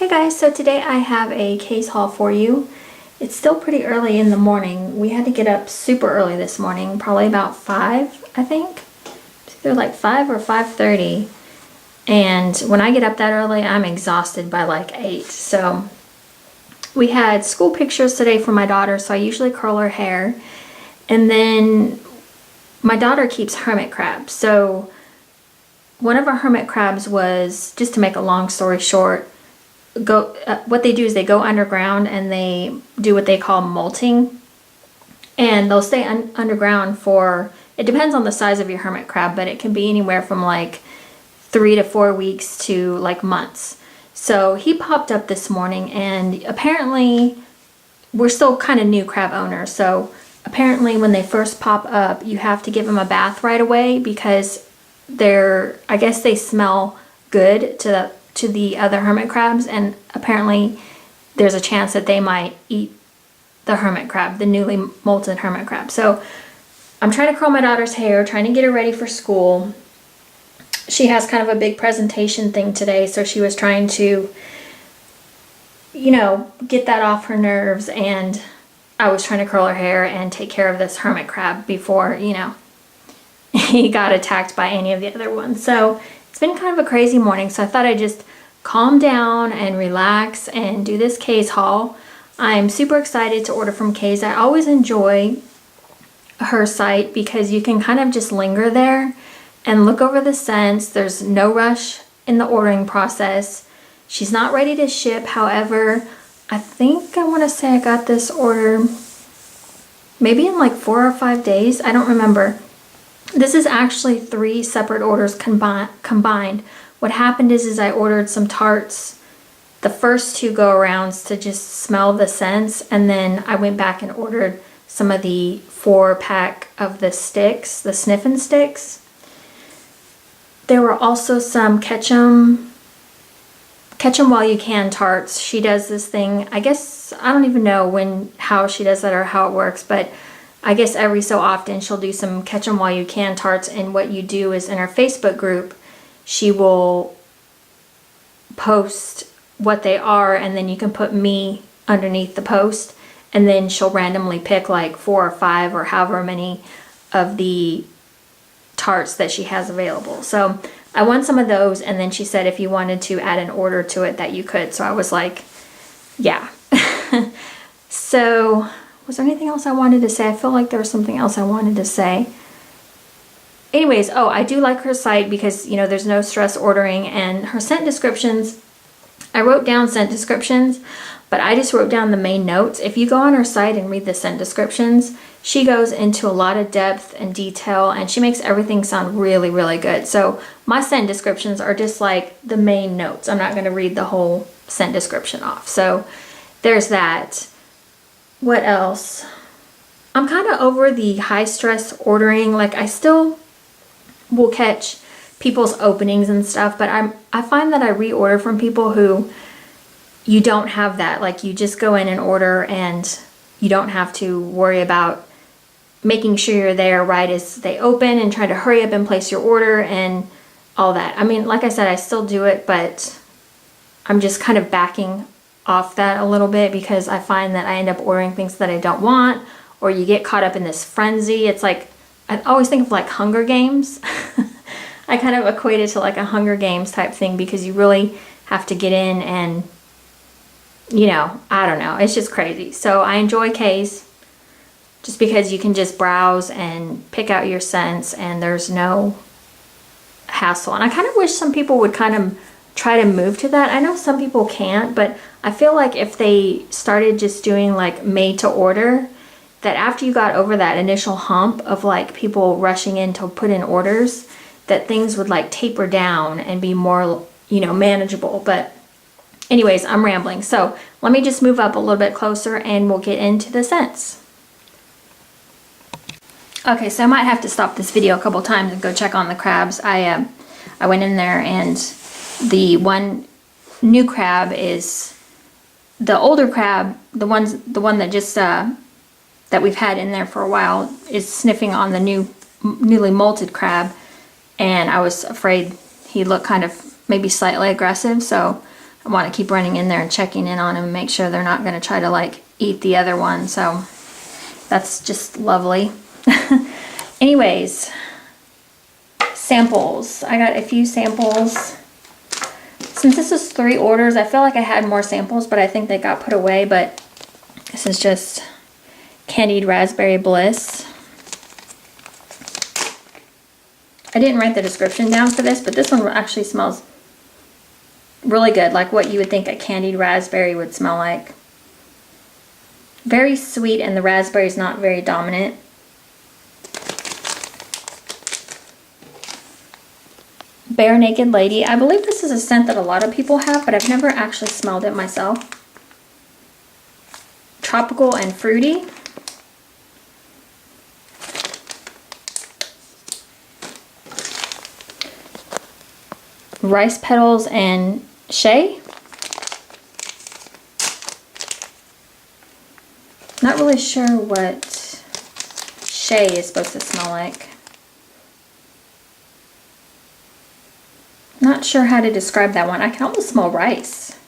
Hey guys, so today I have a case haul for you. It's still pretty early in the morning. We had to get up super early this morning, probably about 5, I think. It's either like 5 or 5:30. And when I get up that early, I'm exhausted by like 8. So we had school pictures today for my daughter, so I usually curl her hair. And then my daughter keeps hermit crabs. So one of our hermit crabs was, just to make a long story short, what they do is they go underground and they do what they call molting, and they'll stay underground for, it depends on the size of your hermit crab, but it can be anywhere from like 3 to 4 weeks to like months. So he popped up this morning, and apparently we're still kind of new crab owners, so apparently when they first pop up you have to give them a bath right away because I guess they smell good to the other hermit crabs, and apparently there's a chance that they might eat the hermit crab, the newly molted hermit crab. So I'm trying to curl my daughter's hair, trying to get her ready for school. She has kind of a big presentation thing today, so she was trying to, get that off her nerves, and I was trying to curl her hair and take care of this hermit crab before, he got attacked by any of the other ones. So it's been kind of a crazy morning, so I thought I'd just calm down and relax and do this Kay's haul. I'm super excited to order from Kay's. I always enjoy her site because you can kind of just linger there and look over the scents. There's no rush in the ordering process. She's not ready to ship. However, I think I want to say I got this order maybe in like 4 or 5 days. I don't remember. This is actually 3 separate orders combined. What happened is I ordered some tarts, the first 2 go-arounds, to just smell the scents, and then I went back and ordered some of the 4-pack of the sticks, the sniffing sticks. There were also some catch 'em while you can tarts. She does this thing, I guess, I don't even know how she does that or how it works, but I guess every so often she'll do some catch 'em while you can tarts, and what you do is in her Facebook group, she will post what they are, and then you can put me underneath the post, and then she'll randomly pick like 4 or 5 or however many of the tarts that she has available. So I won some of those, and then she said if you wanted to add an order to it that you could. So I was like, yeah. So was there anything else I wanted to say? I feel like there was something else I wanted to say. Anyways, oh, I do like her site because, there's no stress ordering, and her scent descriptions, I wrote down scent descriptions, but I just wrote down the main notes. If you go on her site and read the scent descriptions, she goes into a lot of depth and detail, and she makes everything sound really, really good. So my scent descriptions are just like the main notes. I'm not going to read the whole scent description off. So there's that. What else? I'm kind of over the high stress ordering. Like, I still will catch people's openings and stuff, but I find that I reorder from people who you don't have that. Like, you just go in and order, and you don't have to worry about making sure you're there right as they open and try to hurry up and place your order and all that. I mean, like I said, I still do it, but I'm just kind of backing off that a little bit because I find that I end up ordering things that I don't want, or you get caught up in this frenzy. It's like, I always think of like Hunger Games. I kind of equate it to like a Hunger Games type thing because you really have to get in and, I don't know. It's just crazy. So I enjoy Kay's just because you can just browse and pick out your scents, and there's no hassle. And I kind of wish some people would kind of try to move to that. I know some people can't, but I feel like if they started just doing like made to order, that after you got over that initial hump of like people rushing in to put in orders, that things would like taper down and be more, manageable. But anyways, I'm rambling. So let me just move up a little bit closer and we'll get into the scents. Okay, so I might have to stop this video a couple times and go check on the crabs. I went in there, and the one new crab is the older crab, the one that just that we've had in there for a while, is sniffing on the newly molted crab, and I was afraid he looked kind of maybe slightly aggressive, so I want to keep running in there and checking in on them and make sure they're not going to try to like eat the other one. So that's just lovely. Anyways, samples. I got a few samples. Since this is 3 orders, I feel like I had more samples, but I think they got put away. But this is just candied raspberry bliss. I didn't write the description down for this, but this one actually smells really good, like what you would think a candied raspberry would smell like. Very sweet, and the raspberry is not very dominant. Bare Naked Lady. I believe this is a scent that a lot of people have, but I've never actually smelled it myself. Tropical and fruity. Rice Petals and Shea. Not really sure what Shea is supposed to smell like. Not sure how to describe that one. I can almost smell rice.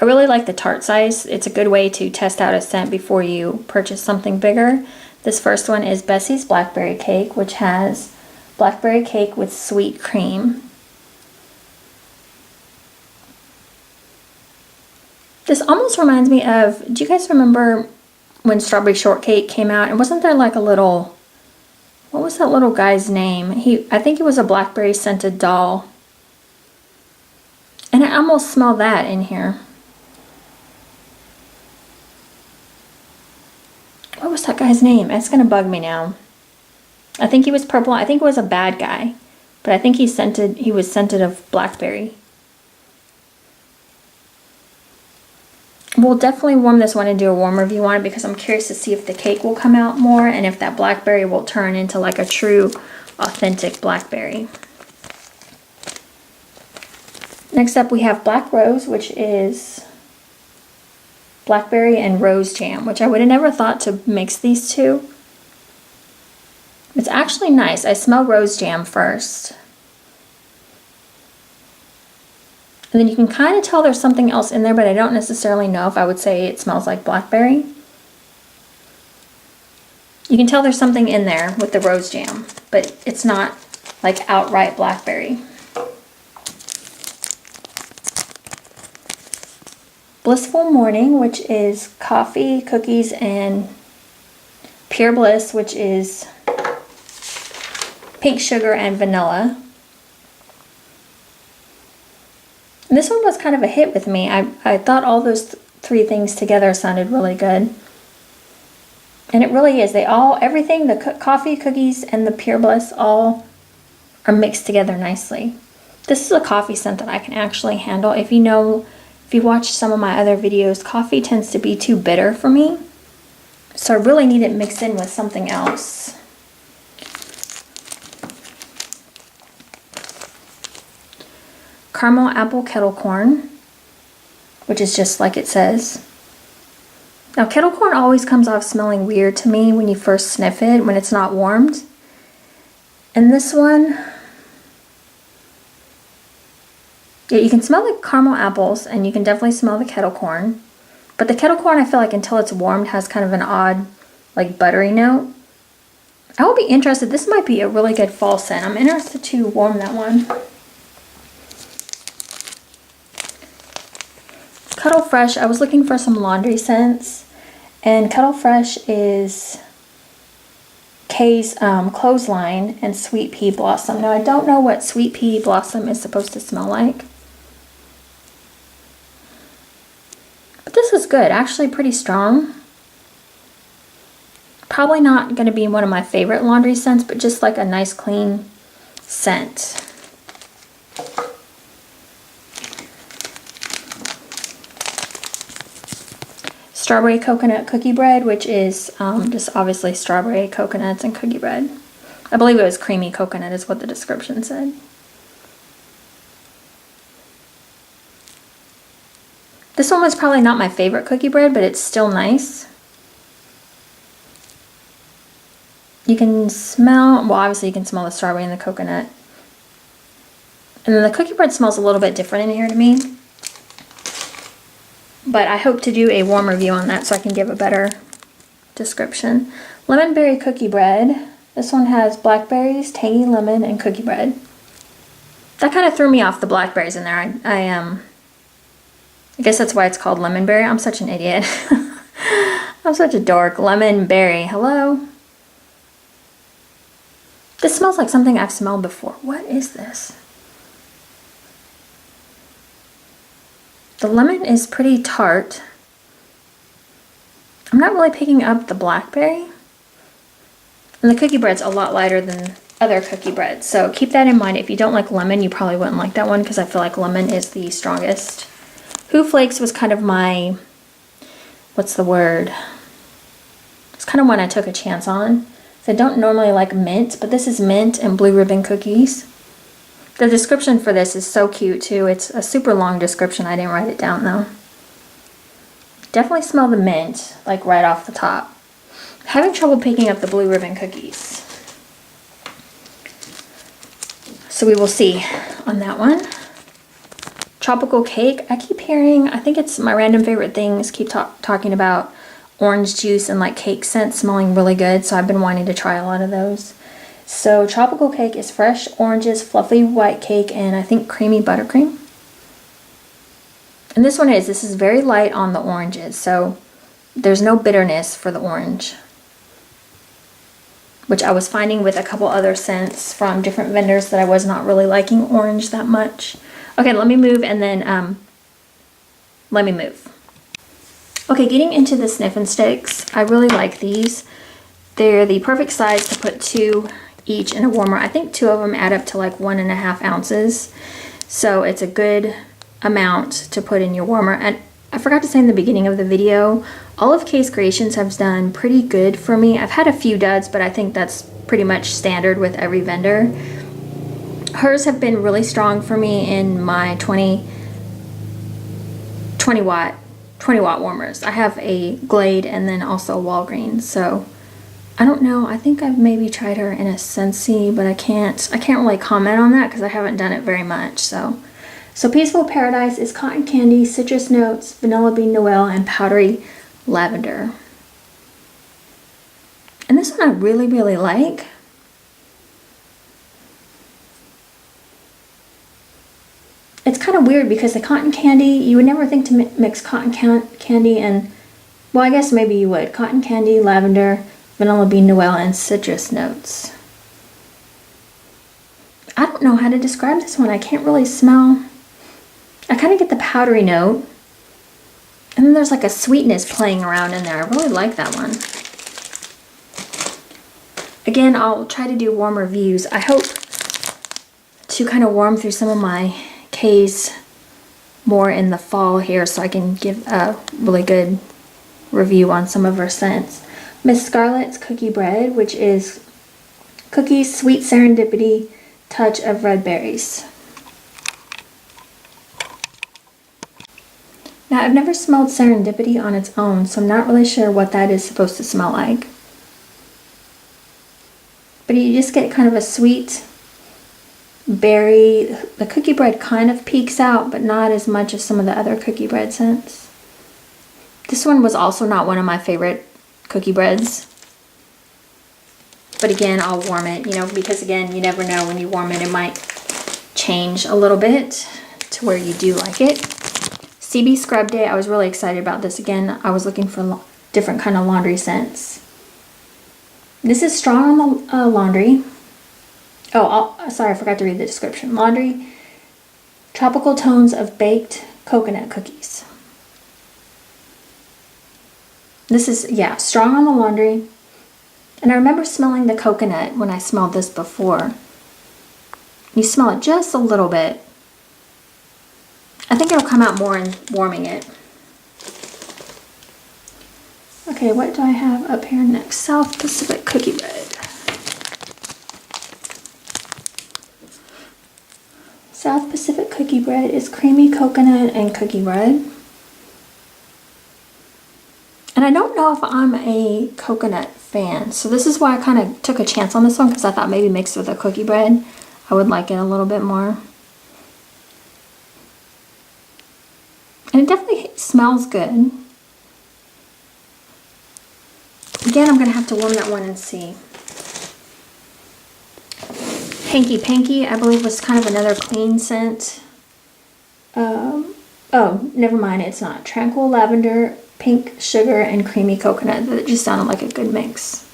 I really like the tart size. It's a good way to test out a scent before you purchase something bigger. This first one is Bessie's Blackberry Cake, which has blackberry cake with sweet cream. This almost reminds me of, do you guys remember when Strawberry Shortcake came out? And wasn't there like a little, what was that little guy's name? I think it was a blackberry scented doll. And I almost smell that in here. What was that guy's name? It's gonna bug me now. I think he was purple. I think it was a bad guy, but I think he was scented of blackberry. We'll definitely warm this one and do a warm review on it because I'm curious to see if the cake will come out more and if that blackberry will turn into like a true, authentic blackberry. Next up we have Black Rose, which is blackberry and rose jam, which I would have never thought to mix these two. It's actually nice. I smell rose jam first. And then you can kind of tell there's something else in there, but I don't necessarily know if I would say it smells like blackberry. You can tell there's something in there with the rose jam, but it's not like outright blackberry. Blissful Morning, which is coffee, cookies, and Pure Bliss, which is pink sugar and vanilla. And this one was kind of a hit with me. I thought all those 3 things together sounded really good. And it really is. Everything, the coffee, cookies, and the Pure Bliss all are mixed together nicely. This is a coffee scent that I can actually handle. If you watch some of my other videos, coffee tends to be too bitter for me. So I really need it mixed in with something else. Caramel Apple Kettle Corn, which is just like it says. Now kettle corn always comes off smelling weird to me when you first sniff it, when it's not warmed. And this one, yeah, you can smell the caramel apples and you can definitely smell the kettle corn. But the kettle corn, I feel like until it's warmed, has kind of an odd, like buttery note. I will be interested. This might be a really good fall scent. I'm interested to warm that one. Cuddle Fresh, I was looking for some laundry scents, and Cuddle Fresh is Kay's Clothesline and Sweet Pea Blossom. Now I don't know what Sweet Pea Blossom is supposed to smell like, but this is good, actually pretty strong. Probably not going to be one of my favorite laundry scents, but just like a nice clean scent. Strawberry Coconut Cookie Bread, which is just obviously strawberry, coconuts, and cookie bread. I believe it was creamy coconut is what the description said. This one was probably not my favorite cookie bread, but it's still nice. You can smell, well obviously you can smell the strawberry and the coconut. And then the cookie bread smells a little bit different in here to me. But I hope to do a warm review on that so I can give a better description. Lemon berry cookie bread. This one has blackberries, tangy lemon, and cookie bread. That kind of threw me off, the blackberries in there. I guess that's why it's called lemon berry. I'm such an idiot. I'm such a dork. Lemon berry. Hello? This smells like something I've smelled before. What is this? The lemon is pretty tart. I'm not really picking up the blackberry. And the cookie bread's a lot lighter than other cookie bread. So keep that in mind. If you don't like lemon, you probably wouldn't like that one because I feel like lemon is the strongest. Hoo Flakes was kind of my, what's the word? It's kind of one I took a chance on. So I don't normally like mint, but this is mint and blue ribbon cookies. The description for this is so cute too. It's a super long description. I didn't write it down though. Definitely smell the mint, like right off the top. Having trouble picking up the blue ribbon cookies. So we will see on that one. Tropical cake. I keep hearing, I think it's my random favorite things, keep talking about orange juice and like cake scents smelling really good. So I've been wanting to try a lot of those. So tropical cake is fresh oranges, fluffy white cake, and I think creamy buttercream. And this is very light on the oranges, so there's no bitterness for the orange. Which I was finding with a couple other scents from different vendors that I was not really liking orange that much. Okay, let me move and then let me move. Okay, getting into the Sniffin' Sticks, I really like these. They're the perfect size to put 2 each in a warmer. I think 2 of them add up to like 1.5 ounces. So it's a good amount to put in your warmer. And I forgot to say in the beginning of the video, all of Kay's Kreations have done pretty good for me. I've had a few duds, but I think that's pretty much standard with every vendor. Hers have been really strong for me in my 20 watt warmers. I have a Glade and then also Walgreens. So I don't know. I think I've maybe tried her in a Scentsy, but I can't really comment on that because I haven't done it very much. So Peaceful Paradise is cotton candy, citrus notes, vanilla bean noel, and powdery lavender. And this one I really, really like. It's kind of weird because the cotton candy, you would never think to mix cotton candy and, well, I guess maybe you would. Cotton candy, lavender, vanilla bean noel, and citrus notes. I don't know how to describe this one. I can't really smell. I kind of get the powdery note. And then there's like a sweetness playing around in there. I really like that one. Again, I'll try to do warm reviews. I hope to kind of warm through some of my K's more in the fall here so I can give a really good review on some of her scents. Miss Scarlett's Cookie Bread, which is cookies, sweet serendipity, touch of red berries. Now, I've never smelled serendipity on its own, so I'm not really sure what that is supposed to smell like. But you just get kind of a sweet berry. The cookie bread kind of peeks out, but not as much as some of the other cookie bread scents. This one was also not one of my favorite cookie breads. But again, I'll warm it, because again, you never know when you warm it, it might change a little bit to where you do like it. CB Scrub Day, I was really excited about this. Again, I was looking for different kind of laundry scents. This is strong on the laundry. Oh, sorry, I forgot to read the description. Laundry, tropical tones of baked coconut cookies. This is, yeah, strong on the laundry. And I remember smelling the coconut when I smelled this before. You smell it just a little bit. I think it'll come out more in warming it. Okay, what do I have up here next? South Pacific Cookie Bread. South Pacific Cookie Bread is creamy coconut and cookie bread. And I don't know if I'm a coconut fan, so this is why I kind of took a chance on this one because I thought maybe mixed with a cookie bread, I would like it a little bit more. And it definitely smells good. Again, I'm going to have to warm that one and see. Hanky Panky, I believe, was kind of another clean scent. Oh, never mind, it's not. Tranquil Lavender, Pink Sugar, and Creamy Coconut. That just sounded like a good mix.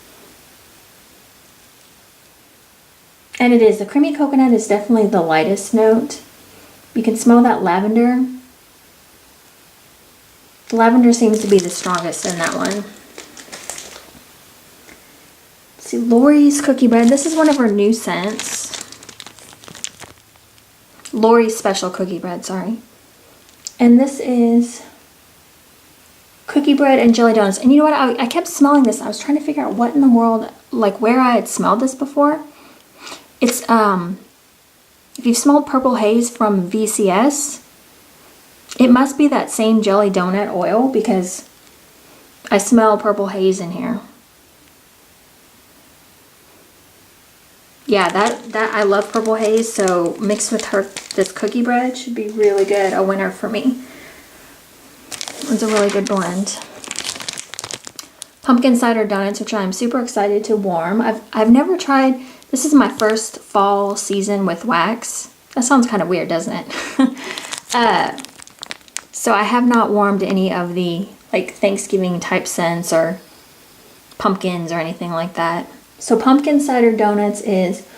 And it is. The Creamy Coconut is definitely the lightest note. You can smell that lavender. The lavender seems to be the strongest in that one. Let's see, Lori's Cookie Bread. This is one of her new scents. Lori's Special Cookie Bread, sorry. And this is cookie bread and jelly donuts. And you know what? I kept smelling this. I was trying to figure out what in the world, like where I had smelled this before. It's, if you've smelled Purple Haze from VCS, it must be that same jelly donut oil because I smell Purple Haze in here. Yeah, that I love Purple Haze, so mixed with this cookie bread should be really good. A winner for me. It's a really good blend. Pumpkin cider donuts, which I'm super excited to warm. I've never tried. This is my first fall season with wax. That sounds kind of weird, doesn't it? So I have not warmed any of the like Thanksgiving type scents or pumpkins or anything like that. So pumpkin cider donuts is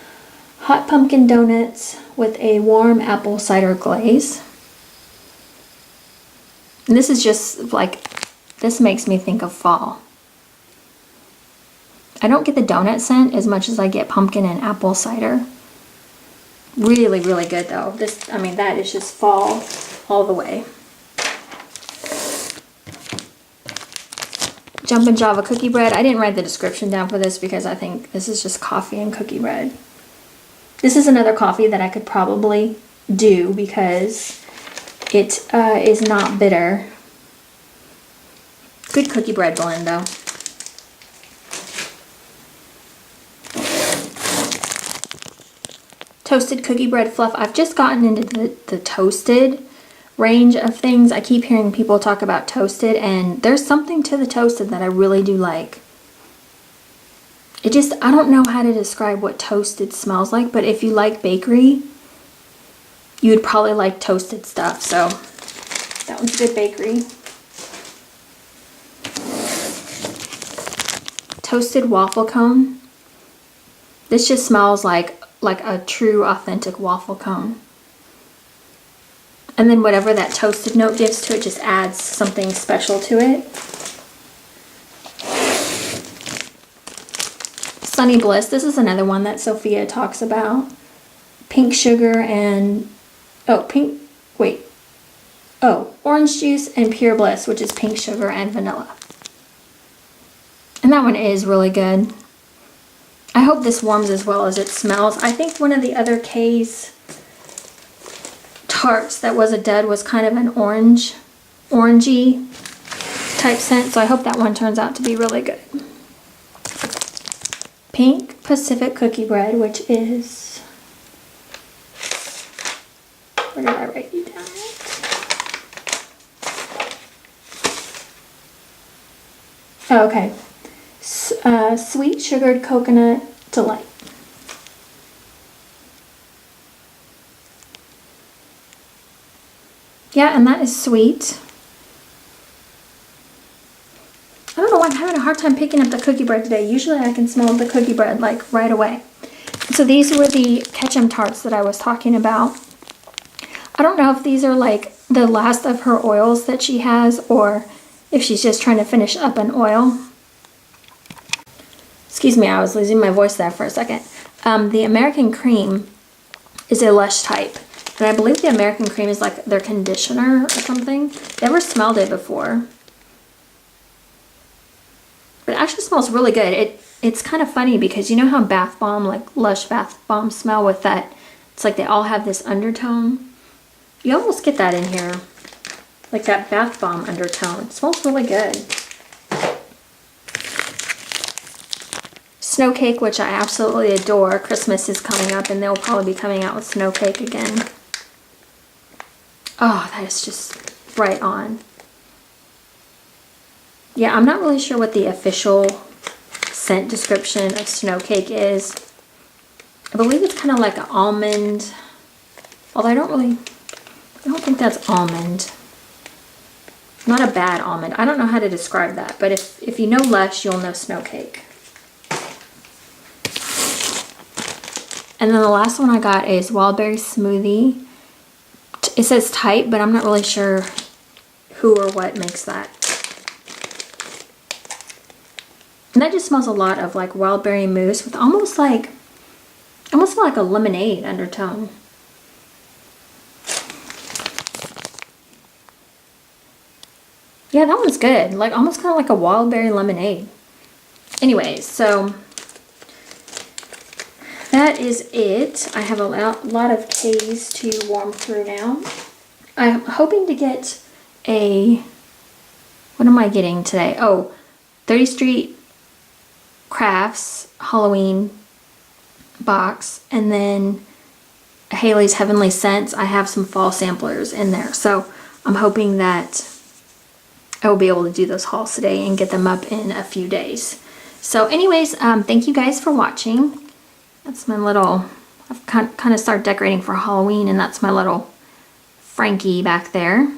hot pumpkin donuts with a warm apple cider glaze. And this is just like, this makes me think of fall. I don't get the donut scent as much as I get pumpkin and apple cider. Really, really good though. This, I mean, that is just fall all the way. Jumpin' Java Cookie Bread. I didn't write the description down for this because I think this is just coffee and cookie bread. This is another coffee that I could probably do because it is not bitter. Good cookie bread blend though. Toasted Cookie Bread Fluff. I've just gotten into the toasted range of things. I keep hearing people talk about toasted, and there's something to the toasted that I really do like. It just, I don't know how to describe what toasted smells like, but if you like bakery, you would probably like toasted stuff. So that one's good bakery. Toasted waffle cone. This just smells like a true authentic waffle cone. And then whatever that toasted note gives to it just adds something special to it. Sunny Bliss. This is another one that Sophia talks about. Pink sugar and, orange juice and Pure Bliss, which is pink sugar and vanilla. And that one is really good. I hope this warms as well as it smells. I think one of the other K's tarts that was a dud was kind of an orangey type scent, so I hope that one turns out to be really good. Pink Pacific Cookie Bread, which is, where did I write you down? Oh, okay. Sweet Sugared Coconut Delight. Yeah, and that is sweet. I don't know why I'm having a hard time picking up the cookie bread today. Usually I can smell the cookie bread like right away. So these were the Ketchum tarts that I was talking about. I don't know if these are like the last of her oils that she has or if she's just trying to finish up an oil. Excuse me, I was losing my voice there for a second. The American Cream is a Lush type. And I believe the American Cream is like their conditioner or something. Never smelled it before. But it actually smells really good. It's kind of funny because you know how bath bomb, like Lush bath bomb smell with that, it's like they all have this undertone. You almost get that in here. Like that bath bomb undertone. It smells really good. Snow Cake, which I absolutely adore. Christmas is coming up and they'll probably be coming out with Snow Cake again. Oh, that is just right on. Yeah, I'm not really sure what the official scent description of snow cake is. I believe it's kind of like an almond, although I don't think that's almond. Not a bad almond. I don't know how to describe that, but if you know Lush, you'll know snow cake. And then the last one I got is wild berry smoothie. It says type, but I'm not really sure who or what makes that. And that just smells a lot of like wild berry mousse with almost like a lemonade undertone. Yeah, that one's good. Like almost kind of like a wild berry lemonade. Anyways, so that is it. I have a lot of K's to warm through now. I'm hoping to get what am I getting today? Oh, 30th Street Crafts Halloween box, and then Haley's Heavenly Scents. I have some fall samplers in there, so I'm hoping that I will be able to do those hauls today and get them up in a few days. So anyways, thank you guys for watching. That's my little, I've kind of started decorating for Halloween, and that's my little Frankie back there.